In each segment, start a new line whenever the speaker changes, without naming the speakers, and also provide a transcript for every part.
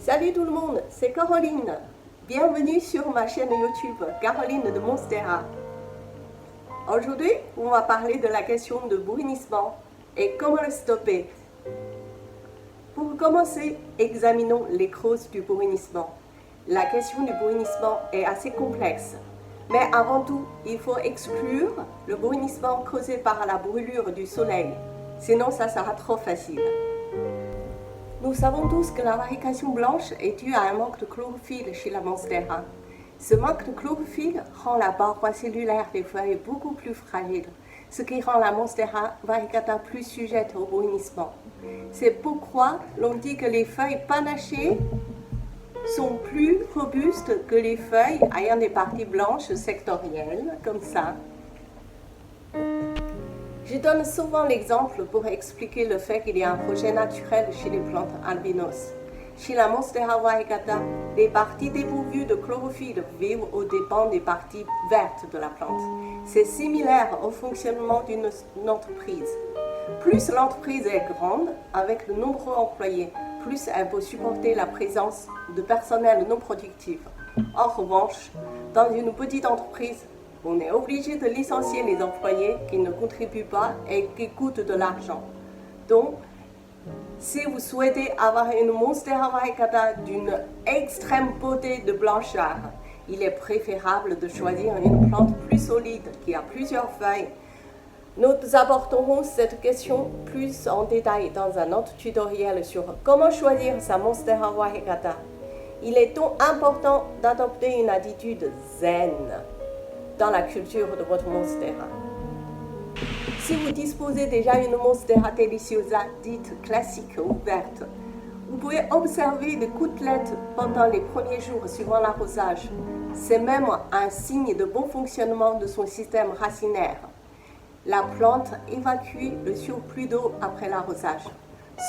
Salut tout le monde, c'est Caroline. Bienvenue sur ma chaîne YouTube, Caroline de Monstera. Aujourd'hui, on va parler de la question de brunissement et comment le stopper. Pour commencer, examinons les causes du brunissement. La question du brunissement est assez complexe. Mais avant tout, il faut exclure le brunissement causé par la brûlure du soleil. Sinon, ça sera trop facile. Nous savons tous que la variegation blanche est due à un manque de chlorophylle chez la Monstera. Ce manque de chlorophylle rend la paroi cellulaire des feuilles beaucoup plus fragile, ce qui rend la Monstera variegata plus sujette au brunissement. C'est pourquoi l'on dit que les feuilles panachées sont plus robustes que les feuilles ayant des parties blanches sectorielles, comme ça. Je donne souvent l'exemple pour expliquer le fait qu'il y a un projet naturel chez les plantes albinos. Chez la Monstera variegata, les parties dépourvues de chlorophylle vivent aux dépens des parties vertes de la plante. C'est similaire au fonctionnement d'une entreprise. Plus l'entreprise est grande, avec de nombreux employés, plus elle peut supporter la présence de personnel non productif. En revanche, dans une petite entreprise, on est obligé de licencier les employés qui ne contribuent pas et qui coûtent de l'argent. Donc, si vous souhaitez avoir une Monstera variegata d'une extrême beauté de blancheur, il est préférable de choisir une plante plus solide qui a plusieurs feuilles. Nous aborderons cette question plus en détail dans un autre tutoriel sur comment choisir sa Monstera variegata. Il est donc important d'adopter une attitude zen dans la culture de votre Monstera. Si vous disposez déjà d'une Monstera deliciosa dite classique ou verte, vous pouvez observer des gouttelettes pendant les premiers jours suivant l'arrosage. C'est même un signe de bon fonctionnement de son système racinaire. La plante évacue le surplus d'eau après l'arrosage.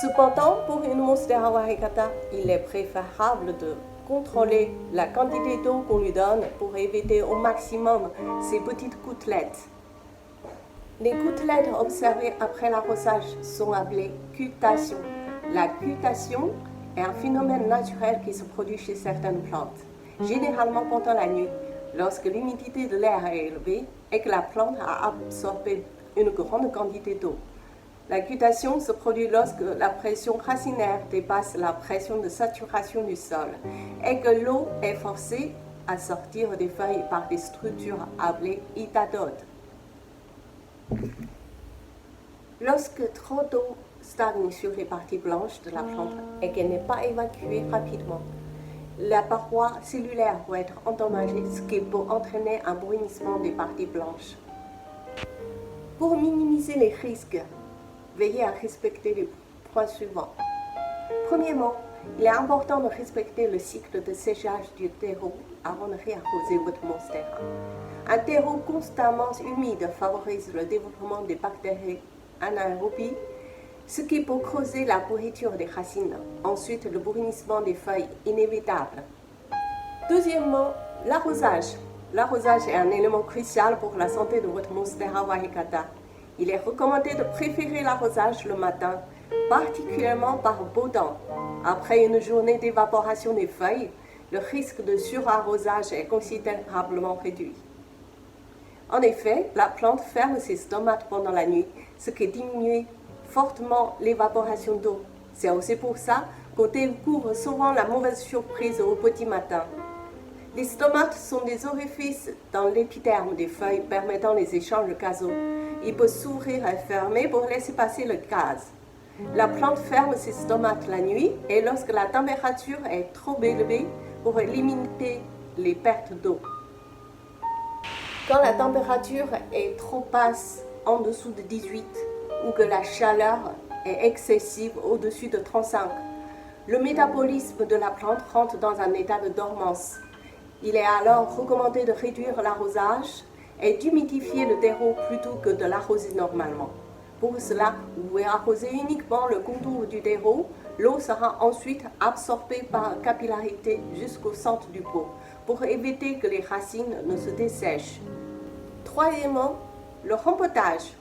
Cependant, pour une Monstera variegata, il est préférable de contrôler la quantité d'eau qu'on lui donne pour éviter au maximum ces petites gouttelettes. Les gouttelettes observées après l'arrosage sont appelées cutations. La cutation est un phénomène naturel qui se produit chez certaines plantes, généralement pendant la nuit, lorsque l'humidité de l'air est élevée et que la plante a absorbé une grande quantité d'eau. La cutation se produit lorsque la pression racinaire dépasse la pression de saturation du sol et que l'eau est forcée à sortir des feuilles par des structures appelées itadodes. Lorsque trop d'eau stagne sur les parties blanches de la plante et qu'elle n'est pas évacuée rapidement, la paroi cellulaire peut être endommagée, ce qui peut entraîner un brunissement des parties blanches. Pour minimiser les risques, veillez à respecter les points suivants. Premièrement, il est important de respecter le cycle de séchage du terreau avant de réarroser votre Monstera. Un terreau constamment humide favorise le développement des bactéries anaérobies, ce qui peut causer la pourriture des racines. Ensuite, le brunissement des feuilles inévitable. Deuxièmement, l'arrosage. L'arrosage est un élément crucial pour la santé de votre Monstera variegata. Il est recommandé de préférer l'arrosage le matin, particulièrement par beau temps. Après une journée d'évaporation des feuilles, le risque de surarrosage est considérablement réduit. En effet, la plante ferme ses stomates pendant la nuit, ce qui diminue fortement l'évaporation d'eau. C'est aussi pour ça qu'on découvre souvent la mauvaise surprise au petit matin. Les stomates sont des orifices dans l'épiderme des feuilles permettant les échanges gazeux. Il peut s'ouvrir et fermer pour laisser passer le gaz. La plante ferme ses stomates la nuit et lorsque la température est trop élevée pour limiter les pertes d'eau. Quand la température est trop basse, en dessous de 18, ou que la chaleur est excessive au-dessus de 35, le métabolisme de la plante rentre dans un état de dormance. Il est alors recommandé de réduire l'arrosage et d'humidifier le terreau plutôt que de l'arroser normalement. Pour cela, vous pouvez arroser uniquement le contour du terreau. L'eau sera ensuite absorbée par capillarité jusqu'au centre du pot pour éviter que les racines ne se dessèchent. Troisièmement, le rempotage.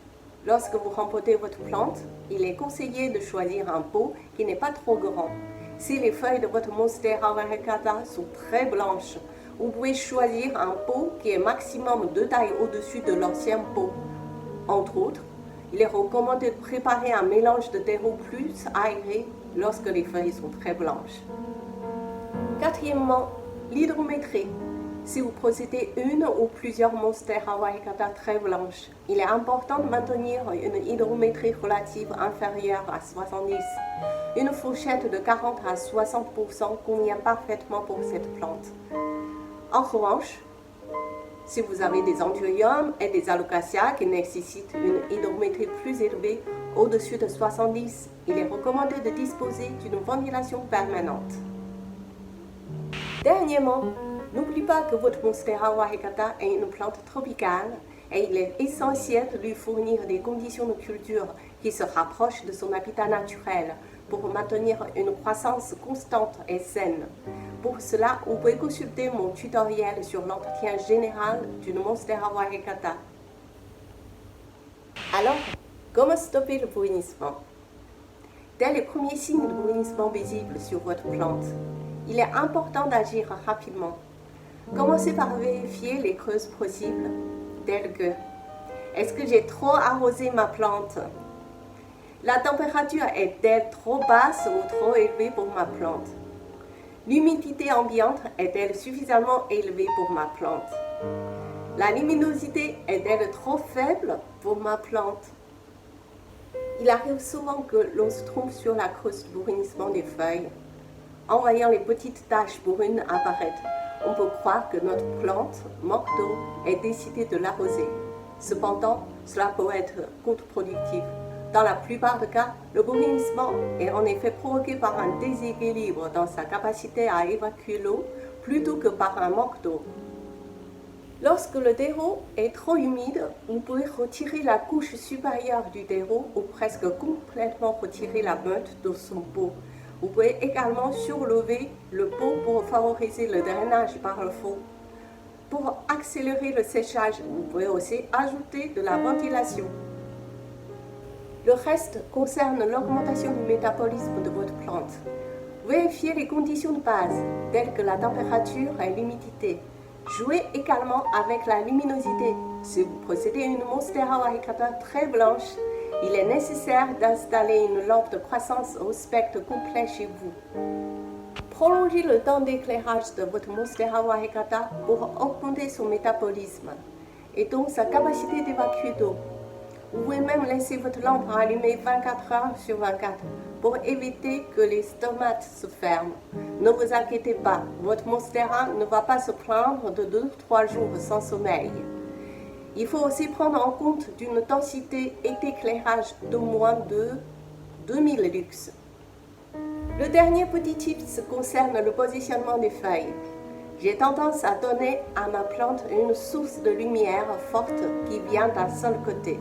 Lorsque vous rempotez votre plante, il est conseillé de choisir un pot qui n'est pas trop grand. Si les feuilles de votre Monstera variegata sont très blanches, vous pouvez choisir un pot qui est maximum 2 tailles au-dessus de l'ancien pot. Entre autres, il est recommandé de préparer un mélange de terreau plus aéré lorsque les feuilles sont très blanches. Quatrièmement, l'hydrométrie. Si vous possédez une ou plusieurs Monstera variegata très blanches, il est important de maintenir une hydrométrie relative inférieure à 70. Une fourchette de 40 à 60% convient parfaitement pour cette plante. En revanche, si vous avez des anthuriums et des alocasia qui nécessitent une hydrométrie plus élevée, au-dessus de 70, il est recommandé de disposer d'une ventilation permanente. Dernièrement, n'oubliez pas que votre Monstera variegata est une plante tropicale et il est essentiel de lui fournir des conditions de culture qui se rapprochent de son habitat naturel pour maintenir une croissance constante et saine. Pour cela, vous pouvez consulter mon tutoriel sur l'entretien général d'une Monstera variegata. Alors, comment stopper le brunissement? Dès les premiers signes de brunissement visibles sur votre plante, il est important d'agir rapidement. Commencez par vérifier les creuses possibles, telles que: est-ce que j'ai trop arrosé ma plante? La température est-elle trop basse ou trop élevée pour ma plante? L'humidité ambiante est-elle suffisamment élevée pour ma plante? La luminosité est-elle trop faible pour ma plante? Il arrive souvent que l'on se trompe sur la cause du brunissement des feuilles. En voyant les petites taches brunes apparaître, on peut croire que notre plante manque d'eau et décider de l'arroser. Cependant, cela peut être contre-productif. Dans la plupart des cas, le brunissement est en effet provoqué par un déséquilibre dans sa capacité à évacuer l'eau plutôt que par un manque d'eau. Lorsque le terreau est trop humide, vous pouvez retirer la couche supérieure du terreau ou presque complètement retirer la meute de son pot. Vous pouvez également surlever le pot pour favoriser le drainage par le fond. Pour accélérer le séchage, vous pouvez aussi ajouter de la ventilation. Le reste concerne l'augmentation du métabolisme de votre plante. Vérifiez les conditions de base, telles que la température et l'humidité. Jouez également avec la luminosité. Si vous possédez une Monstera variegata très blanche, il est nécessaire d'installer une lampe de croissance au spectre complet chez vous. Prolongez le temps d'éclairage de votre Monstera variegata pour augmenter son métabolisme et donc sa capacité d'évacuer d'eau. Vous pouvez même laisser votre lampe allumée 24 heures sur 24 pour éviter que les stomates se ferment. Ne vous inquiétez pas, votre Monstera ne va pas se plaindre de 2-3 jours sans sommeil. Il faut aussi prendre en compte d'une densité et d'éclairage de moins de 2000 lux. Le dernier petit tip concerne le positionnement des feuilles. J'ai tendance à donner à ma plante une source de lumière forte qui vient d'un seul côté,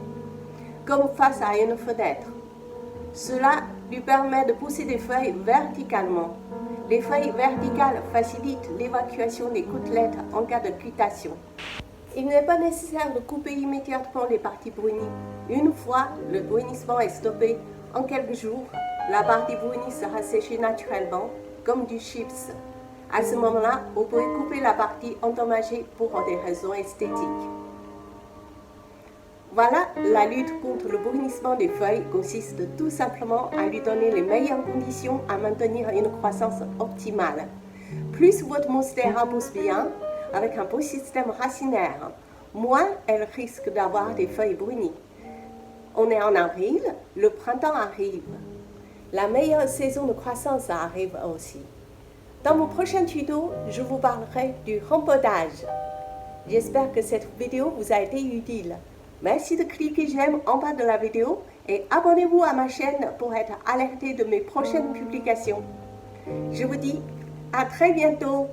comme face à une fenêtre. Cela lui permet de pousser des feuilles verticalement. Les feuilles verticales facilitent l'évacuation des côtelettes en cas de cutation. Il n'est pas nécessaire de couper immédiatement les parties brunies. Une fois le brunissement est stoppé, en quelques jours, la partie brunie sera séchée naturellement, comme du chips. À ce moment-là, vous pouvez couper la partie endommagée pour des raisons esthétiques. Voilà, la lutte contre le brunissement des feuilles consiste tout simplement à lui donner les meilleures conditions à maintenir une croissance optimale. Plus votre Monstera pousse bien, avec un beau système racinaire, moins elle risque d'avoir des feuilles brunies. On est en avril, le printemps arrive. La meilleure saison de croissance arrive aussi. Dans mon prochain tuto, je vous parlerai du rempotage. J'espère que cette vidéo vous a été utile. Merci de cliquer j'aime en bas de la vidéo et abonnez-vous à ma chaîne pour être alerté de mes prochaines publications. Je vous dis à très bientôt.